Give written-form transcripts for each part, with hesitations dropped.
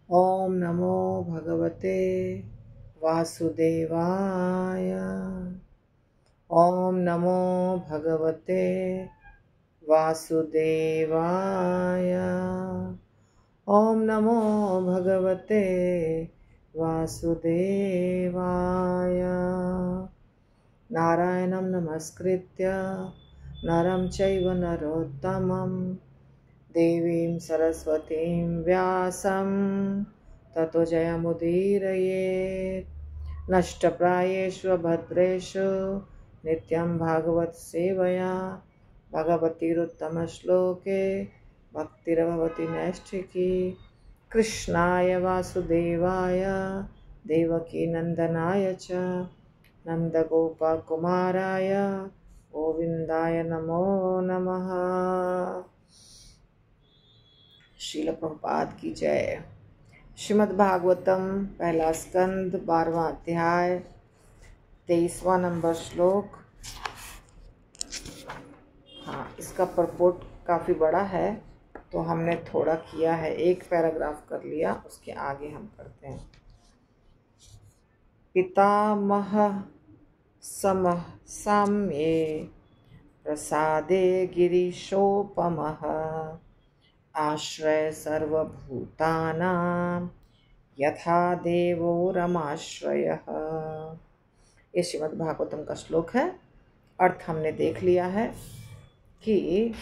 ओम नमो भगवते वासुदेवाय। ओम नमो भगवते वासुदेवाय। ओम नमो भगवते वासुदेवाय। नारायणं नमस्कृत्य नरं चैव नरोत्तमं देवीं सरस्वतीं व्यासं ततो जयमुदीरयेत्। नष्टप्रायेषु भद्रेषु नित्यं भागवत सेवया भगवतीरुत्तमश्लोके भक्तिर्भवति नैष्ठिकी। कृष्णाय वासुदेवाय देवकीनन्दनाय च नन्दगोपकुमाराय गोविन्दाय नमो नमः। श्रील प्रभुपाद की जय। श्रीमद् भागवतम पहला स्कंद 12वां अध्याय 23वां नंबर श्लोक। हाँ, इसका परपोर्ट काफ़ी बड़ा है तो हमने थोड़ा किया है, एक पैराग्राफ कर लिया, उसके आगे हम करते हैं। पितामह समः साम्ये प्रसादे गिरीशोपमः आश्रय सर्वभूतानां यथा देवो रमाश्रयः। ये श्रीमद् भागवतम का श्लोक है। अर्थ हमने देख लिया है कि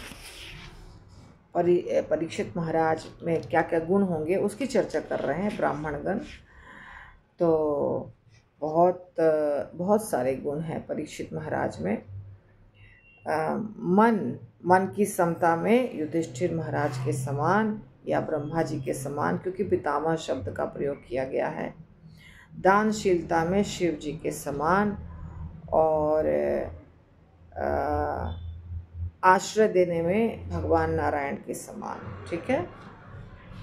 परीक्षित महाराज में क्या क्या गुण होंगे उसकी चर्चा कर रहे हैं ब्राह्मणगण। तो बहुत सारे गुण हैं परीक्षित महाराज में। मन की समता में युधिष्ठिर महाराज के समान या ब्रह्मा जी के समान, क्योंकि पितामह शब्द का प्रयोग किया गया है। दानशीलता में शिव जी के समान और आश्रय देने में भगवान नारायण के समान। ठीक है,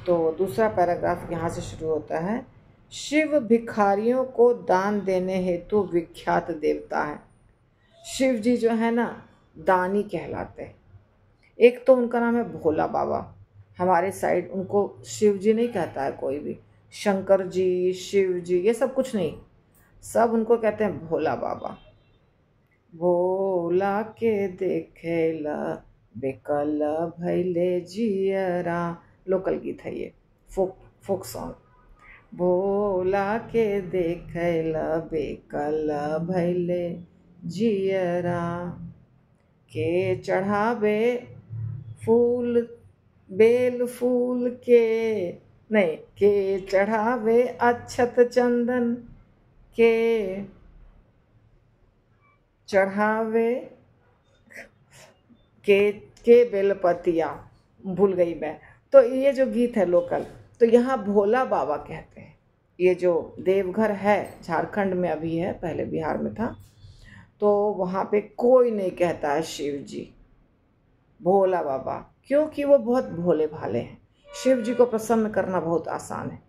तो दूसरा पैराग्राफ यहाँ से शुरू होता है। शिव भिखारियों को दान देने हेतु विख्यात देवता है। शिव जी जो है ना, दानी कहलाते हैं। एक तो उनका नाम है भोला बाबा। हमारे साइड उनको शिव जी नहीं कहता है कोई भी, शंकर जी, शिव जी, ये सब कुछ नहीं, सब उनको कहते हैं भोला बाबा। भोला के देखेला बेकल भैले जियरा, लोकल गीत है ये, फोक सॉन्ग। भोला के देखेला बेकल भैले जियरा के चढ़ावे फूल बेल फूल के नहीं के चढ़ावे अक्षत चंदन के चढ़ावे के बेलपतिया, भूल गई मैं। तो ये जो गीत है लोकल, तो यहाँ भोला बाबा कहते हैं। ये जो देवघर है झारखंड में अभी है, पहले बिहार में था, तो वहाँ पे कोई नहीं कहता है शिव जी, भोला बाबा, क्योंकि वो बहुत भोले भाले हैं। शिव जी को प्रसन्न करना बहुत आसान है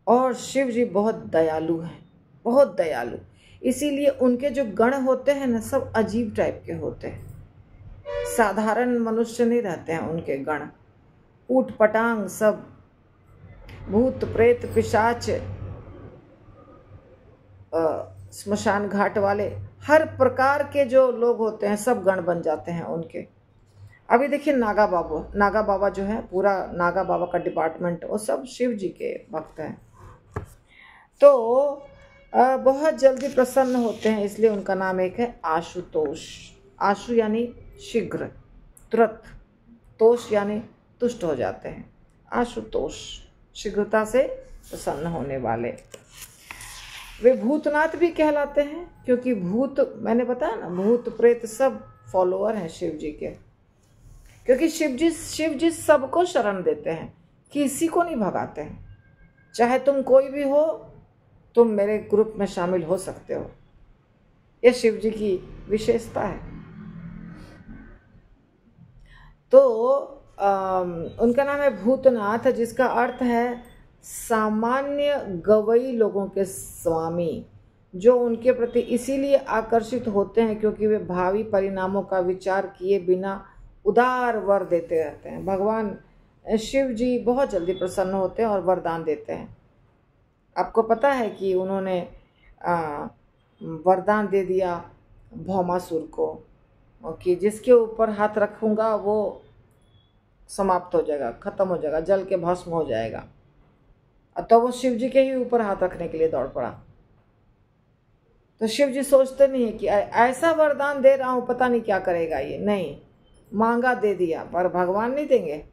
और शिव जी बहुत दयालु हैं, बहुत दयालु। इसीलिए उनके जो गण होते हैं ना, सब अजीब टाइप के होते हैं, साधारण मनुष्य नहीं रहते हैं उनके गण। ऊट पटांग सब, भूत प्रेत पिशाच, स्मशान घाट वाले, हर प्रकार के जो लोग होते हैं सब गण बन जाते हैं उनके। अभी देखिए नागा बाबा जो है, पूरा नागा बाबा का डिपार्टमेंट, वो सब शिव जी के भक्त हैं। तो बहुत जल्दी प्रसन्न होते हैं, इसलिए उनका नाम एक है आशुतोष। आशु यानी शीघ्र, तुरंत, तोष यानी तुष्ट हो जाते हैं। आशुतोष, शीघ्रता से प्रसन्न होने वाले। वे भूतनाथ भी कहलाते हैं, क्योंकि भूत, मैंने बताया ना, भूत प्रेत सब फॉलोअर हैं शिव जी के। क्योंकि शिव जी सबको शरण देते हैं, किसी को नहीं भगाते हैं। चाहे तुम कोई भी हो, तुम मेरे ग्रुप में शामिल हो सकते हो। यह शिव जी की विशेषता है। तो उनका नाम है भूतनाथ, जिसका अर्थ है सामान्य गवई लोगों के स्वामी, जो उनके प्रति इसीलिए आकर्षित होते हैं क्योंकि वे भावी परिणामों का विचार किए बिना उदार वर देते रहते हैं। भगवान शिव जी बहुत जल्दी प्रसन्न होते हैं और वरदान देते हैं। आपको पता है कि उन्होंने वरदान दे दिया भौमासुर को कि जिसके ऊपर हाथ रखूँगा वो समाप्त हो जाएगा, खत्म हो जाएगा, जल के भस्म हो जाएगा। तो वो शिव जी के ही ऊपर हाथ रखने के लिए दौड़ पड़ा। तो शिव जी सोचते नहीं है कि ऐसा वरदान दे रहा हूँ, पता नहीं क्या करेगा ये। नहीं, मांगा दे दिया, पर भगवान नहीं देंगे।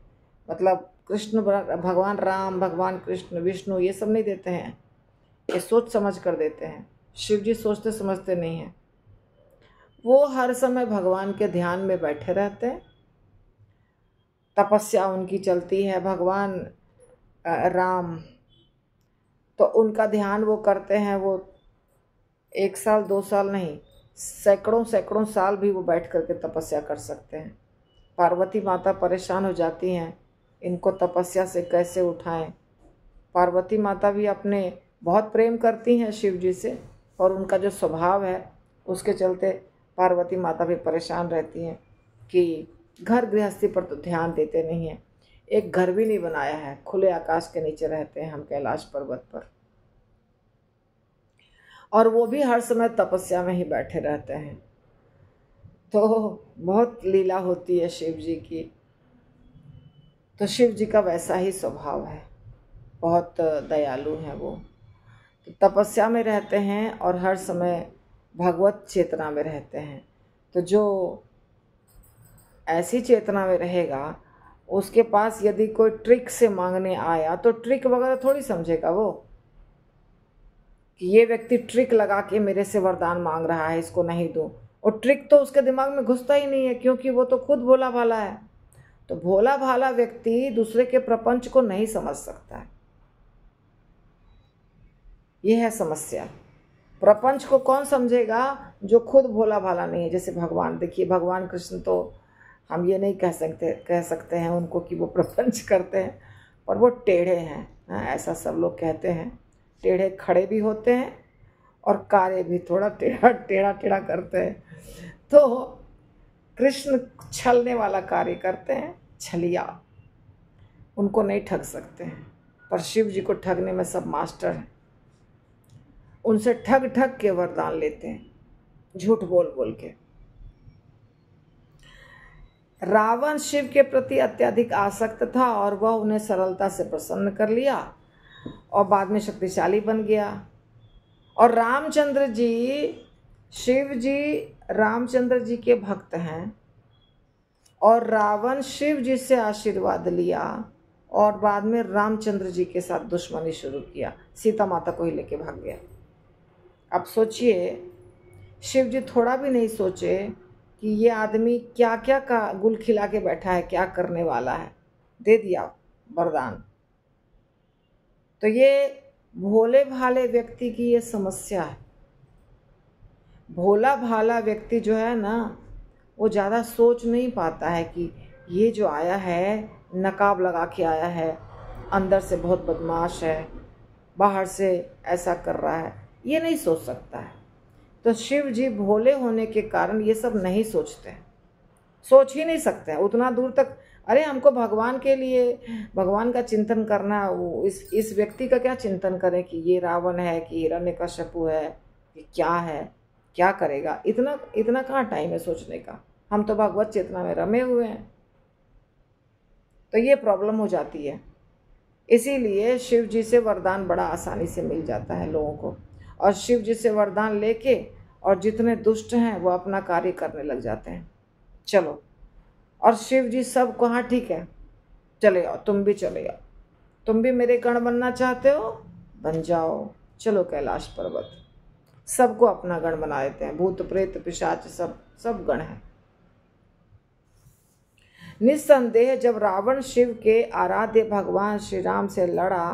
मतलब कृष्ण भगवान राम, भगवान कृष्ण, विष्णु, ये सब नहीं देते हैं, ये सोच समझ कर देते हैं। शिव जी सोचते समझते नहीं हैं। वो हर समय भगवान के ध्यान में बैठे रहते हैं, तपस्या उनकी चलती है। भगवान राम तो उनका ध्यान वो करते हैं, वो 1 साल 2 साल नहीं, सैकड़ों साल भी वो बैठ करके तपस्या कर सकते हैं। पार्वती माता परेशान हो जाती हैं, इनको तपस्या से कैसे उठाएं। पार्वती माता भी अपने बहुत प्रेम करती हैं शिव जी से, और उनका जो स्वभाव है उसके चलते पार्वती माता भी परेशान रहती हैं कि घर गृहस्थी पर तो ध्यान देते नहीं हैं। एक घर भी नहीं बनाया है, खुले आकाश के नीचे रहते हैं हम कैलाश पर्वत पर, और वो भी हर समय तपस्या में ही बैठे रहते हैं। तो बहुत लीला होती है शिव जी की। तो शिव जी का वैसा ही स्वभाव है, बहुत दयालु हैं वो। तो तपस्या में रहते हैं और हर समय भगवत चेतना में रहते हैं। तो जो ऐसी चेतना में रहेगा, उसके पास यदि कोई ट्रिक से मांगने आया तो ट्रिक वगैरह थोड़ी समझेगा वो कि ये व्यक्ति ट्रिक लगा के मेरे से वरदान मांग रहा है, इसको नहीं दूं। और ट्रिक तो उसके दिमाग में घुसता ही नहीं है, क्योंकि वो तो खुद भोला भाला है। तो भोला भाला व्यक्ति दूसरे के प्रपंच को नहीं समझ सकता है, यह है समस्या। प्रपंच को कौन समझेगा? जो खुद भोला भाला नहीं है। जैसे भगवान, देखिए भगवान कृष्ण तो हम ये नहीं कह सकते हैं उनको कि वो प्रपंच करते हैं, पर वो टेढ़े हैं। ऐसा सब लोग कहते हैं। टेढ़े खड़े भी होते हैं और कार्य भी थोड़ा टेढ़ा करते हैं। तो कृष्ण छलने वाला कार्य करते हैं, छलिया, उनको नहीं ठग सकते हैं। पर शिव जी को ठगने में सब मास्टर हैं। उनसे ठग के वरदान लेते हैं, झूठ बोल के। रावण शिव के प्रति अत्यधिक आसक्त था और वह उन्हें सरलता से प्रसन्न कर लिया और बाद में शक्तिशाली बन गया। और रामचंद्र जी, शिव जी रामचंद्र जी के भक्त हैं, और रावण शिव जी से आशीर्वाद लिया और बाद में रामचंद्र जी के साथ दुश्मनी शुरू किया, सीता माता को ही लेके भाग गया। अब सोचिए, शिव जी थोड़ा भी नहीं सोचे कि ये आदमी क्या क्या का गुल खिला के बैठा है, क्या करने वाला है, दे दिया वरदान। तो ये भोले भाले व्यक्ति की ये समस्या है। भोला भाला व्यक्ति जो है ना, वो ज़्यादा सोच नहीं पाता है कि ये जो आया है नकाब लगा के आया है, अंदर से बहुत बदमाश है, बाहर से ऐसा कर रहा है, ये नहीं सोच सकता है। तो शिव जी भोले होने के कारण ये सब नहीं सोचते हैं, सोच ही नहीं सकते हैं उतना दूर तक। अरे हमको भगवान के लिए, भगवान का चिंतन करना, वो इस व्यक्ति का क्या चिंतन करें कि ये रावण है कि हिरण्यकश्यपु है कि क्या है, क्या करेगा। इतना कहाँ टाइम है सोचने का। हम तो भगवत चेतना में रमे हुए हैं। तो ये प्रॉब्लम हो जाती है। इसीलिए शिव जी से वरदान बड़ा आसानी से मिल जाता है लोगों को, और शिव जी से वरदान लेके और जितने दुष्ट हैं वो अपना कार्य करने लग जाते हैं। चलो, और शिव जी सब को, हाँ ठीक है, चले आओ, तुम भी चले आओ, तुम भी मेरे गण बनना चाहते हो, बन जाओ, चलो कैलाश पर्वत। सबको अपना गण बना देते हैं, भूत प्रेत पिशाच सब गण हैं। निस्संदेह जब रावण शिव के आराध्य भगवान श्री राम से लड़ा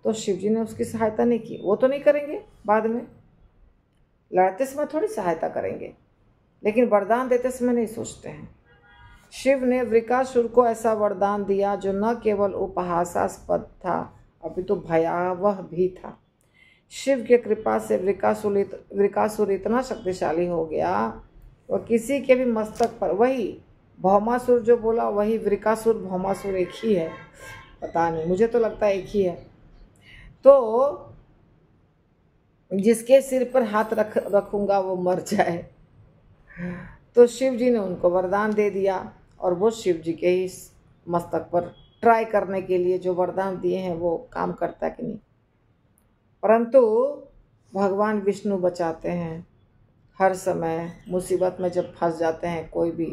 तो शिव जी ने उसकी सहायता नहीं की। वो तो नहीं करेंगे, बाद में लड़ते समय थोड़ी सहायता करेंगे, लेकिन वरदान देते समय नहीं सोचते हैं। शिव ने वृकासुर को ऐसा वरदान दिया जो न केवल उपहासास्पद था अपितु भयावह भी था। शिव के कृपा से वृकासुर इतना शक्तिशाली हो गया, वह किसी के भी मस्तक पर, वही भौमासुर जो बोला वही वृकासुर भौमासुर एक ही है, पता नहीं, मुझे तो लगता है एक ही है। तो जिसके सिर पर हाथ रखूंगा वो मर जाए। तो शिव जी ने उनको वरदान दे दिया और वो शिव जी के ही मस्तक पर ट्राई करने के लिए जो वरदान दिए हैं वो काम करता कि नहीं। परंतु भगवान विष्णु बचाते हैं हर समय। मुसीबत में जब फंस जाते हैं कोई भी,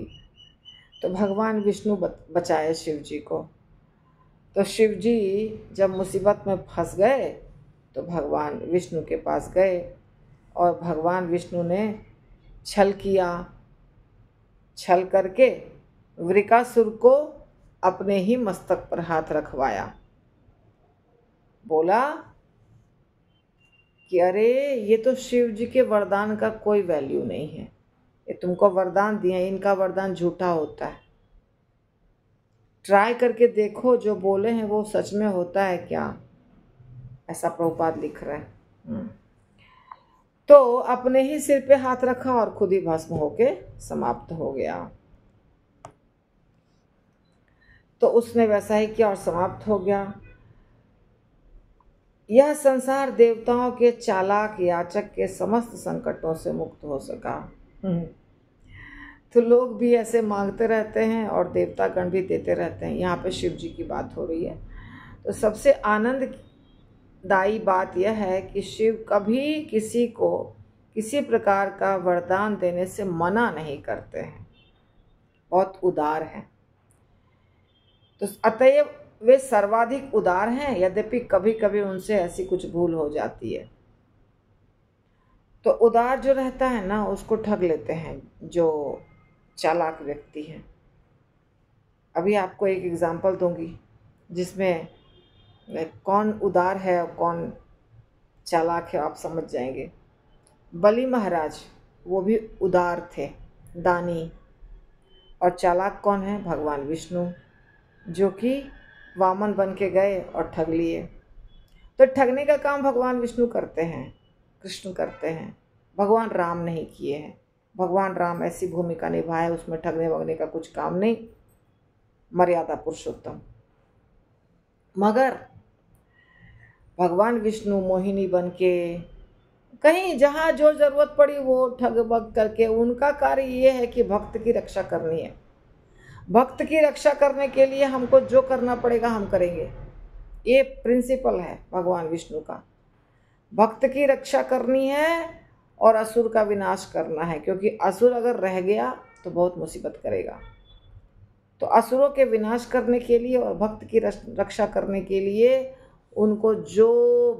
तो भगवान विष्णु बचाए शिव जी को। तो शिव जी जब मुसीबत में फंस गए तो भगवान विष्णु के पास गए और भगवान विष्णु ने छल किया। छल करके वृकासुर को अपने ही मस्तक पर हाथ रखवाया। बोला कि अरे ये तो शिव जी के वरदान का कोई वैल्यू नहीं है, ये तुमको वरदान दिए, इनका वरदान झूठा होता है, ट्राई करके देखो जो बोले हैं वो सच में होता है क्या। ऐसा प्रभुपाद लिख रहा है। तो अपने ही सिर पे हाथ रखा और खुद ही भस्म होके समाप्त हो गया। तो उसने वैसा ही किया और समाप्त हो गया। यह संसार देवताओं के चालाक याचक के समस्त संकटों से मुक्त हो सका। तो लोग भी ऐसे मांगते रहते हैं और देवता गण भी देते रहते हैं। यहाँ पे शिव जी की बात हो रही है। तो सबसे आनंददायी बात यह है कि शिव कभी किसी को किसी प्रकार का वरदान देने से मना नहीं करते हैं, बहुत उदार हैं। तो अतएव वे सर्वाधिक उदार हैं, यद्यपि कभी कभी उनसे ऐसी कुछ भूल हो जाती है। तो उदार जो रहता है ना उसको ठग लेते हैं जो चालाक व्यक्ति हैं। अभी आपको एक एग्जांपल दूंगी जिसमें कौन उदार है और कौन चालाक है, आप समझ जाएंगे। बलि महाराज वो भी उदार थे, दानी। और चालाक कौन है? भगवान विष्णु, जो कि वामन बन के गए और ठग लिए। तो ठगने का काम भगवान विष्णु करते हैं, कृष्ण करते हैं, भगवान राम नहीं किए हैं। भगवान राम ऐसी भूमिका निभाए, उसमें ठगने वगने का कुछ काम नहीं, मर्यादा पुरुषोत्तम। मगर भगवान विष्णु मोहिनी बन के कहीं जहाँ जो जरूरत पड़ी वो ठग बग करके, उनका कार्य ये है कि भक्त की रक्षा करनी है। भक्त की रक्षा करने के लिए हमको जो करना पड़ेगा हम करेंगे, ये प्रिंसिपल है भगवान विष्णु का। भक्त की रक्षा करनी है और असुर का विनाश करना है, क्योंकि असुर अगर रह गया तो बहुत मुसीबत करेगा। तो असुरों के विनाश करने के लिए और भक्त की रक्षा करने के लिए उनको जो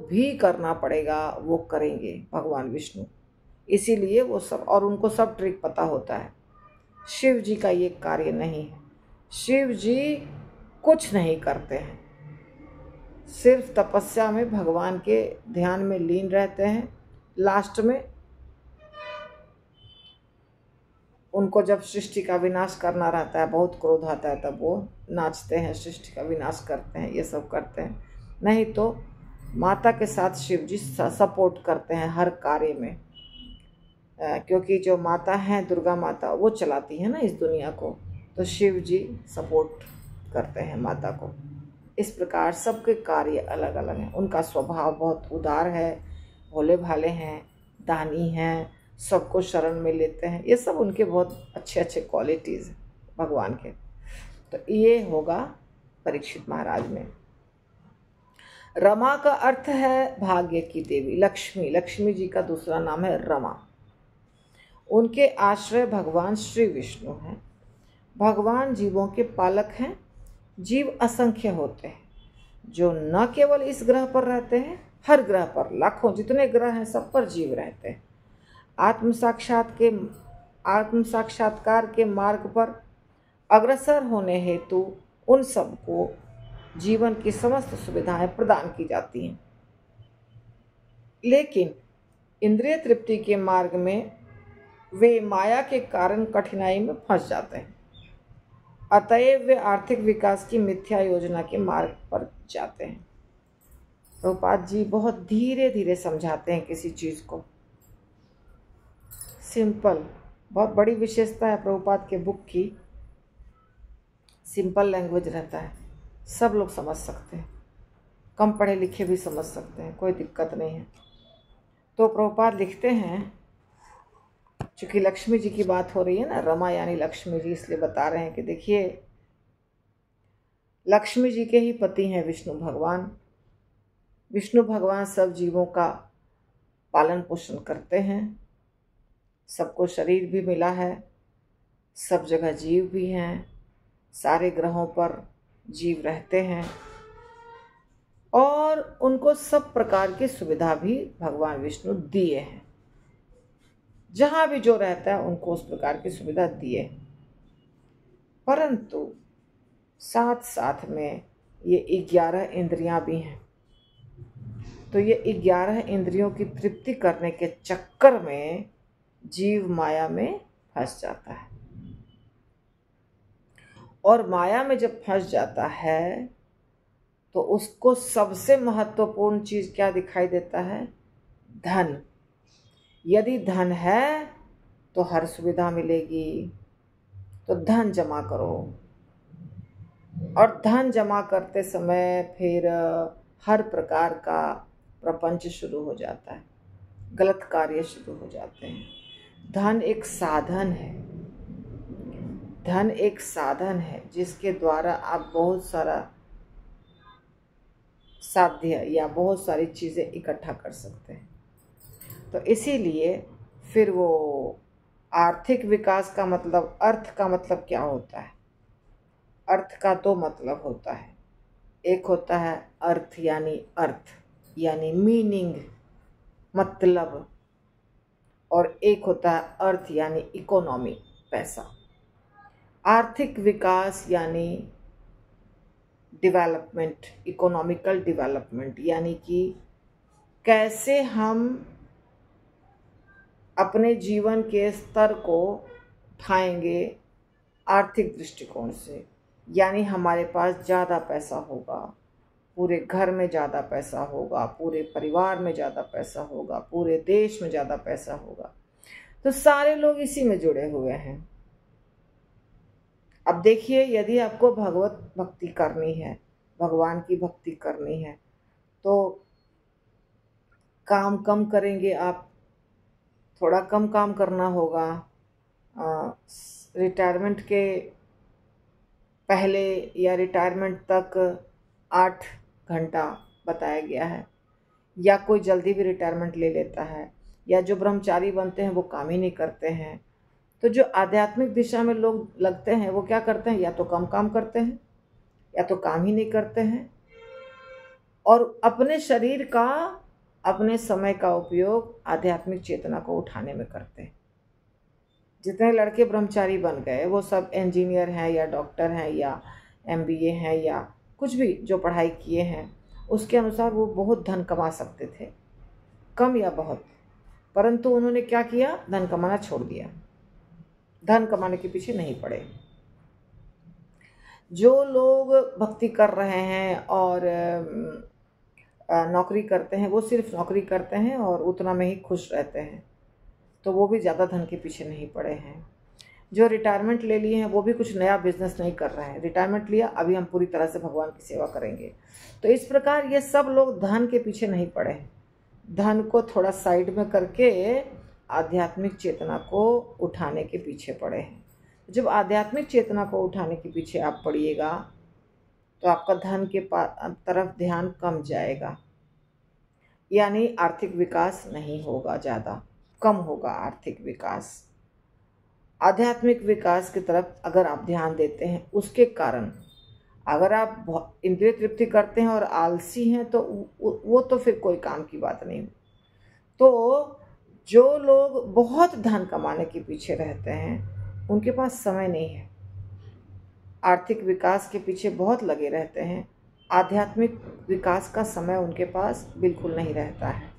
भी करना पड़ेगा वो करेंगे भगवान विष्णु। इसीलिए वो सब, और उनको सब ट्रिक पता होता है। शिव जी का ये कार्य नहीं है। शिव जी कुछ नहीं करते हैं, सिर्फ तपस्या में भगवान के ध्यान में लीन रहते हैं। लास्ट में उनको जब सृष्टि का विनाश करना रहता है, बहुत क्रोध आता है, तब वो नाचते हैं, सृष्टि का विनाश करते हैं, ये सब करते हैं। नहीं तो माता के साथ शिव जी सपोर्ट करते हैं हर कार्य में, क्योंकि जो माता है दुर्गा माता वो चलाती है ना इस दुनिया को, तो शिव जी सपोर्ट करते हैं माता को। इस प्रकार सबके कार्य अलग अलग हैं। उनका स्वभाव बहुत उदार है, भोले भाले हैं, दानी हैं, सबको शरण में लेते हैं। ये सब उनके बहुत अच्छे अच्छे क्वालिटीज़ हैं भगवान के। तो ये होगा परीक्षित महाराज में। रमा का अर्थ है भाग्य की देवी, लक्ष्मी। लक्ष्मी जी का दूसरा नाम है रमा। उनके आश्रय भगवान श्री विष्णु हैं। भगवान जीवों के पालक हैं। जीव असंख्य होते हैं जो न केवल इस ग्रह पर रहते हैं, हर ग्रह पर, लाखों जितने ग्रह हैं सब पर जीव रहते हैं। आत्म साक्षात्कार के मार्ग पर अग्रसर होने हेतु उन सबको जीवन की समस्त सुविधाएं प्रदान की जाती हैं। लेकिन इंद्रिय तृप्ति के मार्ग में वे माया के कारण कठिनाई में फंस जाते हैं। अतएव वे आर्थिक विकास की मिथ्या योजना के मार्ग पर जाते हैं। प्रभुपाद जी बहुत धीरे धीरे समझाते हैं किसी चीज़ को, सिंपल। बहुत बड़ी विशेषता है प्रभुपाद के बुक की सिंपल लैंग्वेज रहता है, सब लोग समझ सकते हैं, कम पढ़े लिखे भी समझ सकते हैं, कोई दिक्कत नहीं है। तो प्रभुपाद लिखते हैं, चूँकि लक्ष्मी जी की बात हो रही है ना, रमा यानी लक्ष्मी जी, इसलिए बता रहे हैं कि देखिए लक्ष्मी जी के ही पति हैं विष्णु भगवान। विष्णु भगवान सब जीवों का पालन पोषण करते हैं, सबको शरीर भी मिला है, सब जगह जीव भी हैं, सारे ग्रहों पर जीव रहते हैं और उनको सब प्रकार की सुविधा भी भगवान विष्णु दिए हैं। जहाँ भी जो रहता है उनको उस प्रकार की सुविधा दिए, परंतु साथ साथ में ये 11 इंद्रियां भी हैं। तो ये 11 इंद्रियों की तृप्ति करने के चक्कर में जीव माया में फंस जाता है, और माया में जब फंस जाता है तो उसको सबसे महत्वपूर्ण चीज क्या दिखाई देता है? धन। यदि धन है तो हर सुविधा मिलेगी, तो धन जमा करो। और धन जमा करते समय फिर हर प्रकार का प्रपंच शुरू हो जाता है, गलत कार्य शुरू हो जाते हैं। धन एक साधन है, धन एक साधन है जिसके द्वारा आप बहुत सारा साध्य या बहुत सारी चीज़ें इकट्ठा कर सकते हैं। तो इसीलिए फिर वो आर्थिक विकास का मतलब, अर्थ का मतलब क्या होता है? अर्थ का दो मतलब होता है, एक होता है अर्थ यानी मीनिंग, मतलब, और एक होता है अर्थ यानी इकोनॉमी, पैसा। आर्थिक विकास यानी डेवलपमेंट, इकोनॉमिकल डेवलपमेंट, यानी कि कैसे हम अपने जीवन के स्तर को उठाएंगे आर्थिक दृष्टिकोण से। यानी हमारे पास ज़्यादा पैसा होगा, पूरे घर में ज़्यादा पैसा होगा, पूरे परिवार में ज़्यादा पैसा होगा, पूरे देश में ज़्यादा पैसा होगा। तो सारे लोग इसी में जुड़े हुए हैं। अब देखिए, यदि आपको भगवत भक्ति करनी है, भगवान की भक्ति करनी है, तो काम कम करेंगे आप, थोड़ा कम काम करना होगा। रिटायरमेंट के पहले या रिटायरमेंट तक 8 घंटा बताया गया है, या कोई जल्दी भी रिटायरमेंट ले लेता है, या जो ब्रह्मचारी बनते हैं वो काम ही नहीं करते हैं। तो जो आध्यात्मिक दिशा में लोग लगते हैं वो क्या करते हैं? या तो कम काम करते हैं या तो काम ही नहीं करते हैं, और अपने शरीर का, अपने समय का उपयोग आध्यात्मिक चेतना को उठाने में करते हैं। जितने लड़के ब्रह्मचारी बन गए वो सब इंजीनियर हैं या डॉक्टर हैं या MBA हैं या कुछ भी जो पढ़ाई किए हैं, उसके अनुसार वो बहुत धन कमा सकते थे, कम या बहुत, परंतु उन्होंने क्या किया? धन कमाना छोड़ दिया, धन कमाने के पीछे नहीं पड़े। जो लोग भक्ति कर रहे हैं और नौकरी करते हैं, वो सिर्फ नौकरी करते हैं और उतना में ही खुश रहते हैं, तो वो भी ज़्यादा धन के पीछे नहीं पड़े हैं। जो रिटायरमेंट ले लिए हैं वो भी कुछ नया बिजनेस नहीं कर रहे हैं। रिटायरमेंट लिया, अभी हम पूरी तरह से भगवान की सेवा करेंगे। तो इस प्रकार ये सब लोग धन के पीछे नहीं पड़े हैं, धन को थोड़ा साइड में करके आध्यात्मिक चेतना को उठाने के पीछे पड़े हैं। जब आध्यात्मिक चेतना को उठाने के पीछे आप पड़िएगा तो आपका धन के तरफ ध्यान कम जाएगा, यानी आर्थिक विकास नहीं होगा, ज़्यादा कम होगा आर्थिक विकास। आध्यात्मिक विकास की तरफ अगर आप ध्यान देते हैं, उसके कारण अगर आप इंद्रिय तृप्ति करते हैं और आलसी हैं तो वो तो फिर कोई काम की बात नहीं। तो जो लोग बहुत धन कमाने के पीछे रहते हैं उनके पास समय नहीं है, आर्थिक विकास के पीछे बहुत लगे रहते हैं, आध्यात्मिक विकास का समय उनके पास बिल्कुल नहीं रहता है।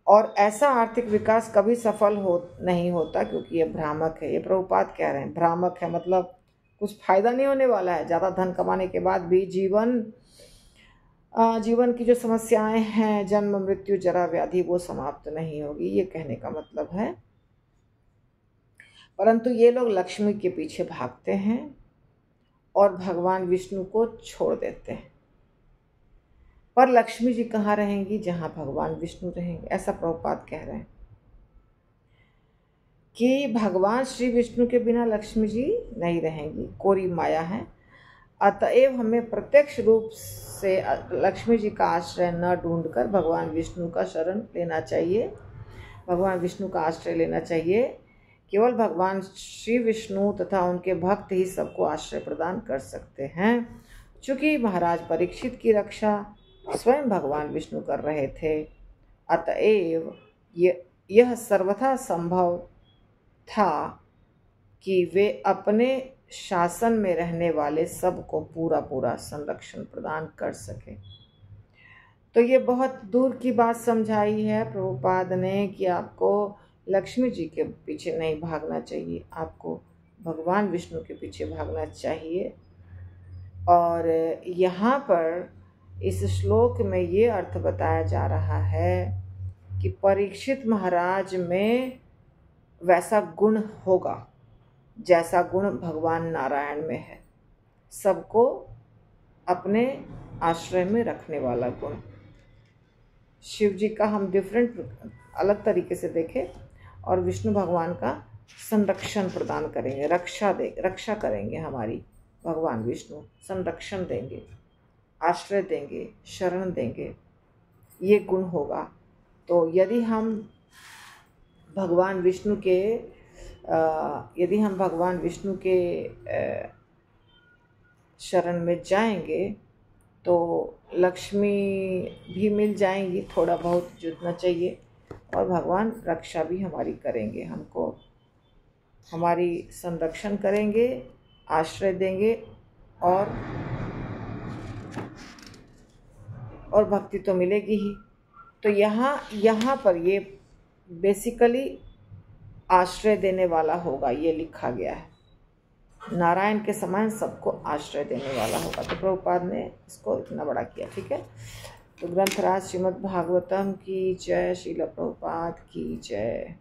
और ऐसा आर्थिक विकास कभी सफल नहीं होता, क्योंकि ये भ्रामक है। ये प्रभुपाद कह रहे हैं भ्रामक है, मतलब कुछ फायदा नहीं होने वाला है। ज़्यादा धन कमाने के बाद भी जीवन की जो समस्याएं हैं, जन्म मृत्यु जरा व्याधि, वो समाप्त नहीं होगी, ये कहने का मतलब है। परंतु ये लोग लक्ष्मी के पीछे भागते हैं और भगवान विष्णु को छोड़ देते हैं। पर लक्ष्मी जी कहाँ रहेंगी? जहाँ भगवान विष्णु रहेंगे। ऐसा प्रभुपाद कह रहे हैं कि भगवान श्री विष्णु के बिना लक्ष्मी जी नहीं रहेंगी, कोरी माया है। अतएव हमें प्रत्यक्ष रूप से लक्ष्मी जी का आश्रय न ढूंढकर भगवान विष्णु का शरण लेना चाहिए, भगवान विष्णु का आश्रय लेना चाहिए। केवल भगवान श्री विष्णु तथा उनके भक्त ही सबको आश्रय प्रदान कर सकते हैं। चूँकि महाराज परीक्षित की रक्षा स्वयं भगवान विष्णु कर रहे थे, अतएव यह सर्वथा संभव था कि वे अपने शासन में रहने वाले सबको पूरा पूरा संरक्षण प्रदान कर सके। तो ये बहुत दूर की बात समझाई है प्रभुपाद ने कि आपको लक्ष्मी जी के पीछे नहीं भागना चाहिए, आपको भगवान विष्णु के पीछे भागना चाहिए। और यहाँ पर इस श्लोक में ये अर्थ बताया जा रहा है कि परीक्षित महाराज में वैसा गुण होगा जैसा गुण भगवान नारायण में है, सबको अपने आश्रय में रखने वाला गुण। शिव जी का हम डिफरेंट अलग तरीके से देखें और विष्णु भगवान का संरक्षण प्रदान करेंगे, रक्षा करेंगे हमारी। भगवान विष्णु संरक्षण देंगे, आश्रय देंगे, शरण देंगे, ये गुण होगा। तो यदि हम भगवान विष्णु के शरण में जाएंगे तो लक्ष्मी भी मिल जाएंगी, थोड़ा बहुत जुटना चाहिए, और भगवान रक्षा भी हमारी करेंगे, हमको हमारी संरक्षण करेंगे, आश्रय देंगे और भक्ति तो मिलेगी ही। तो यहाँ पर ये बेसिकली आश्रय देने वाला होगा, ये लिखा गया है। नारायण के समान सबको आश्रय देने वाला होगा। तो प्रभुपाद ने इसको इतना बड़ा किया, ठीक है। तो ग्रंथराज श्रीमद् भागवतम की जय, श्रील प्रभुपाद की जय।